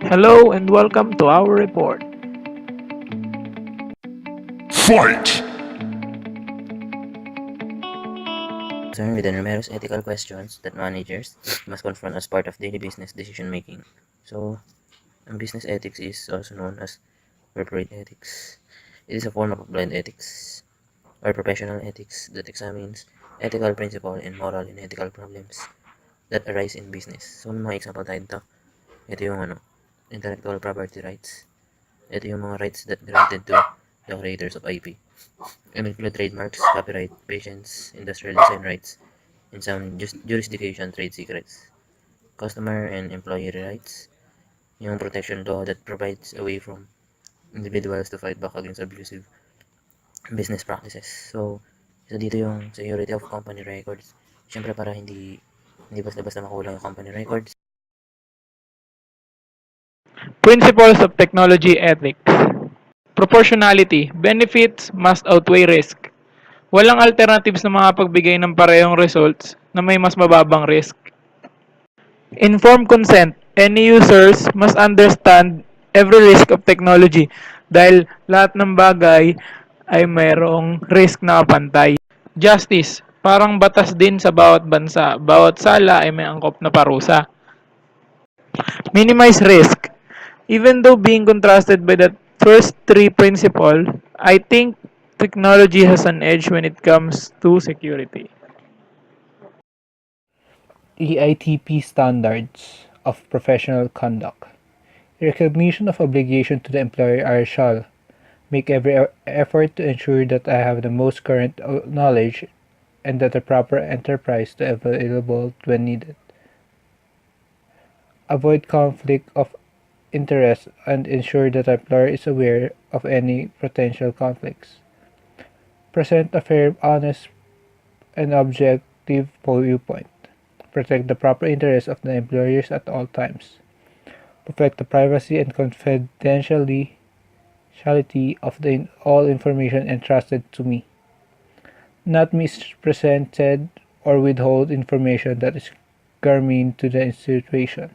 Hello and welcome to our report. Fight! Concerned with the numerous ethical questions that managers must confront as part of daily business decision making. So, business ethics is also known as corporate ethics. It is a form of applied ethics or professional ethics that examines ethical principle and moral and ethical problems that arise in business. So, may mga example tayo dito. Ito yung intellectual property rights. Ito yung mga rights that granted to the creators of IP. And include trademarks, copyright, patents, industrial design rights, in some jurisdiction trade secrets, customer and employee rights, yung protection law that provides a way from individuals to fight back against abusive business practices. So, isa dito yung security of company records. Siyempre para hindi basta-basta makulang yung company records. Principles of Technology Ethics. Proportionality. Benefits must outweigh risk. Walang alternatives na makapagbigay ng parehong results na may mas mababang risk. Informed consent. Any users must understand every risk of technology dahil lahat ng bagay ay mayroong risk na pantay. Justice. Parang batas din sa bawat bansa. Bawat sala ay may angkop na parusa. Minimize risk. Even though being contrasted by the first three principles, I think technology has an edge when it comes to security. EITP standards of professional conduct. Recognition of obligation to the employer I shall make every effort to ensure that I have the most current knowledge and that the proper enterprise to available when needed. Avoid conflict of interest and ensure that the employer is aware of any potential conflicts. Present a fair, honest, and objective viewpoint. Protect the proper interests of the employers at all times. Protect the privacy and confidentiality of all information entrusted to me. Not misrepresented or withhold information that is germane to the situation.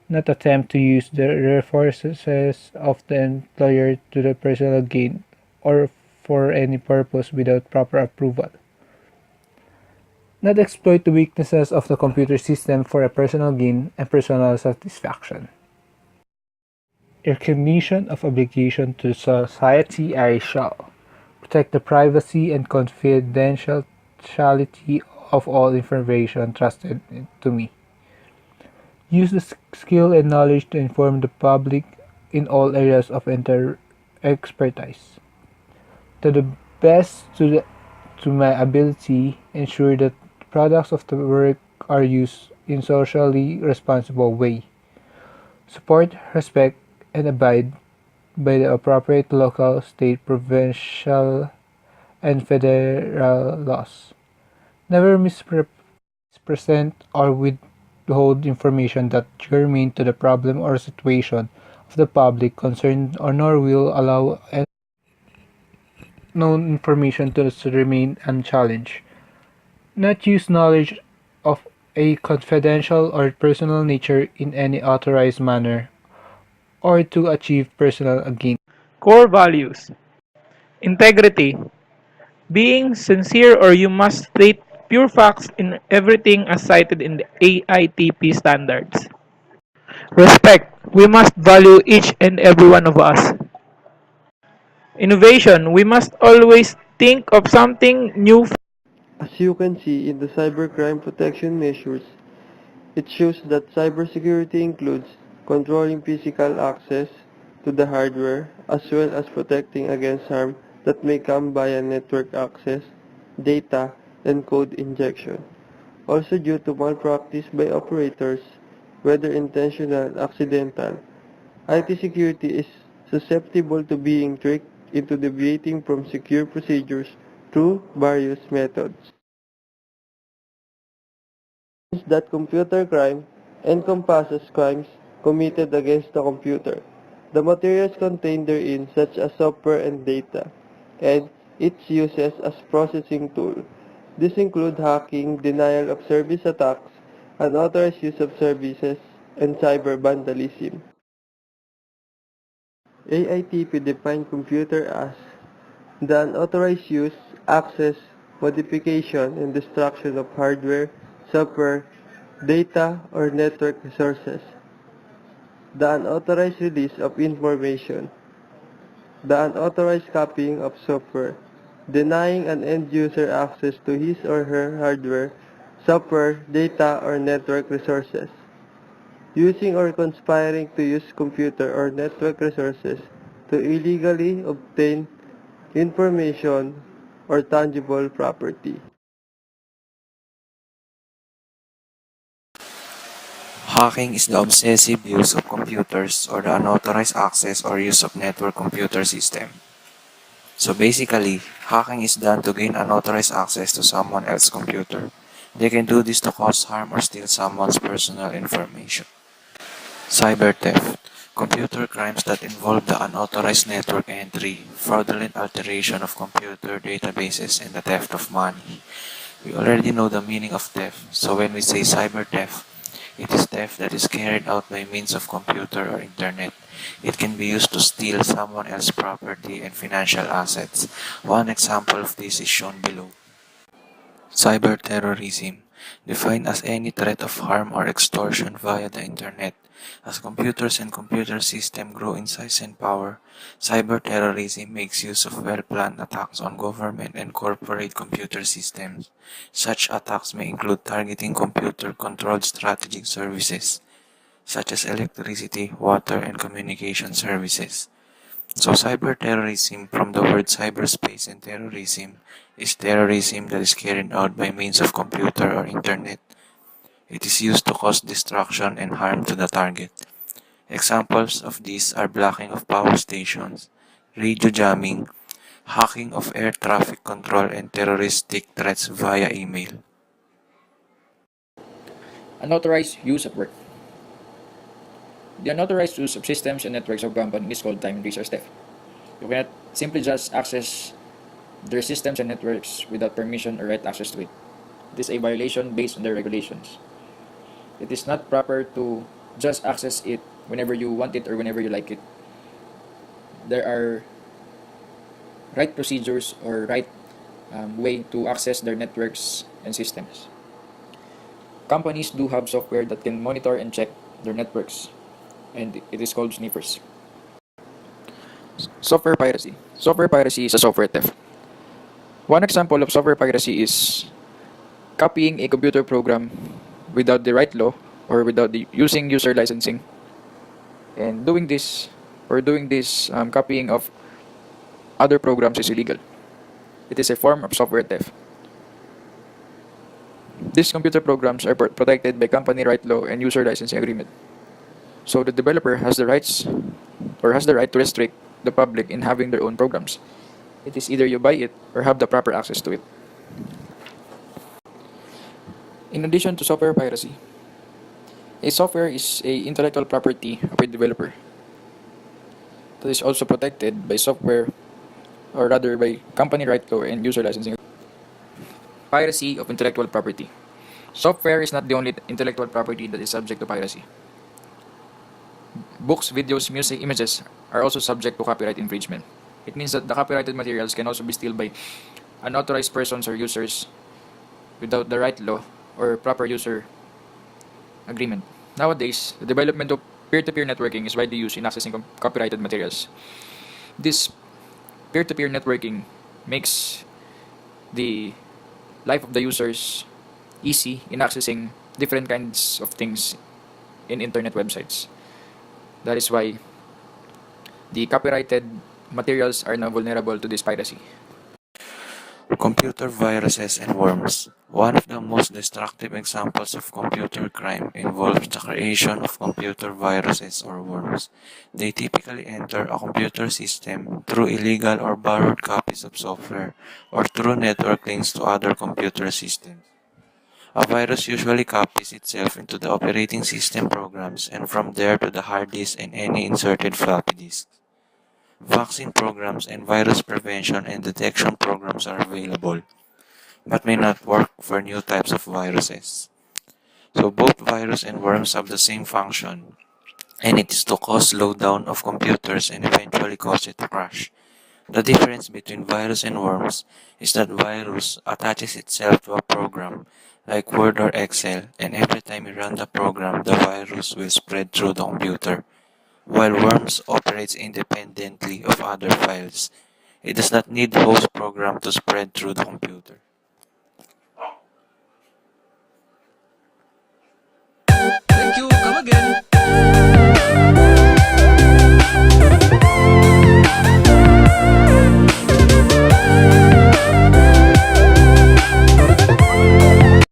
Not attempt to use the resources of the employer to the personal gain or for any purpose without proper approval. Not exploit the weaknesses of the computer system for a personal gain and personal satisfaction. Recognition of obligation to society I shall protect the privacy and confidentiality of all information trusted to me. Use the skill and knowledge to inform the public in all areas of expertise. To the best to my ability, ensure that products of the work are used in socially responsible way. Support, respect, and abide by the appropriate local, state, provincial, and federal laws. Never mispresent or withhold information that germane to the problem or situation of the public concerned, or nor will allow any known information to remain unchallenged. Not use knowledge of a confidential or personal nature in any authorized manner or to achieve personal gain. Core values. Integrity. Being sincere or you must state pure facts in everything as cited in the AITP standards. Respect. We must value each and every one of us. Innovation. We must always think of something new. As you can see in the cybercrime protection measures, it shows that cybersecurity includes controlling physical access to the hardware as well as protecting against harm that may come via network access, data, and code injection. Also due to malpractice by operators, whether intentional or accidental, IT security is susceptible to being tricked into deviating from secure procedures through various methods. That computer crime encompasses crimes committed against the computer, the materials contained therein such as software and data, and its uses as processing tool. This include hacking, denial of service attacks, unauthorized use of services, and cyber vandalism. AITP defined computer as the unauthorized use, access, modification, and destruction of hardware, software, data, or network resources. The unauthorized release of information. The unauthorized copying of software. Denying an end user access to his or her hardware, software, data, or network resources. Using or conspiring to use computer or network resources to illegally obtain information or tangible property. Hacking is the obsessive use of computers or the unauthorized access or use of network computer system. So basically, hacking is done to gain unauthorized access to someone else's computer. They can do this to cause harm or steal someone's personal information. Cyber theft. Computer crimes that involve the unauthorized network entry, fraudulent alteration of computer databases, and the theft of money. We already know the meaning of theft, so when we say cyber theft, it is theft that is carried out by means of computer or internet. It can be used to steal someone else's property and financial assets. One example of this is shown below. Cyberterrorism, defined as any threat of harm or extortion via the internet. As computers and computer systems grow in size and power, cyberterrorism makes use of well-planned attacks on government and corporate computer systems. Such attacks may include targeting computer-controlled strategic services, such as electricity, water, and communication services. So cyberterrorism, from the word cyberspace and terrorism, is terrorism that is carried out by means of computer or internet. It is used to cause destruction and harm to the target. Examples of these are blocking of power stations, radio jamming, hacking of air traffic control, and terroristic threats via email. Unauthorized use at work. The unauthorized use of systems and networks of companies is called time and resource theft. You cannot simply just access their systems and networks without permission or right access to it. It is a violation based on their regulations. It is not proper to just access it whenever you want it or whenever you like it. There are right procedures or right way to access their networks and systems. Companies do have software that can monitor and check their networks, and it is called sniffers. Software piracy. Software piracy is a software theft. One example of software piracy is copying a computer program without the right law or without using user licensing, and doing this copying of other programs is illegal. It is a form of software theft. These computer programs are protected by company right law and user licensing agreement. So the developer has the rights or has the right to restrict the public in having their own programs. It is either you buy it or have the proper access to it. In addition to software piracy, a software is a intellectual property of a developer that is also protected by software or rather by company right law and user licensing. Piracy of intellectual property. Software is not the only intellectual property that is subject to piracy. Books, videos, music, images are also subject to copyright infringement. It means that the copyrighted materials can also be stolen by unauthorized persons or users without the right law or proper user agreement. Nowadays, the development of peer-to-peer networking is widely used in accessing copyrighted materials. This peer-to-peer networking makes the life of the users easy in accessing different kinds of things in internet websites. That is why the copyrighted materials are now vulnerable to this piracy. Computer viruses and worms. One of the most destructive examples of computer crime involves the creation of computer viruses or worms. They typically enter a computer system through illegal or borrowed copies of software or through network links to other computer systems. A virus usually copies itself into the operating system programs and from there to the hard disk and any inserted floppy disk. Vaccine programs and virus prevention and detection programs are available, but may not work for new types of viruses. So both virus and worms have the same function, and it is to cause slowdown of computers and eventually cause it to crash. The difference between virus and worms is that virus attaches itself to a program like Word or Excel, and every time you run the program, the virus will spread through the computer, while worms operates independently of other files. It does not need the host program to spread through the computer. Thank you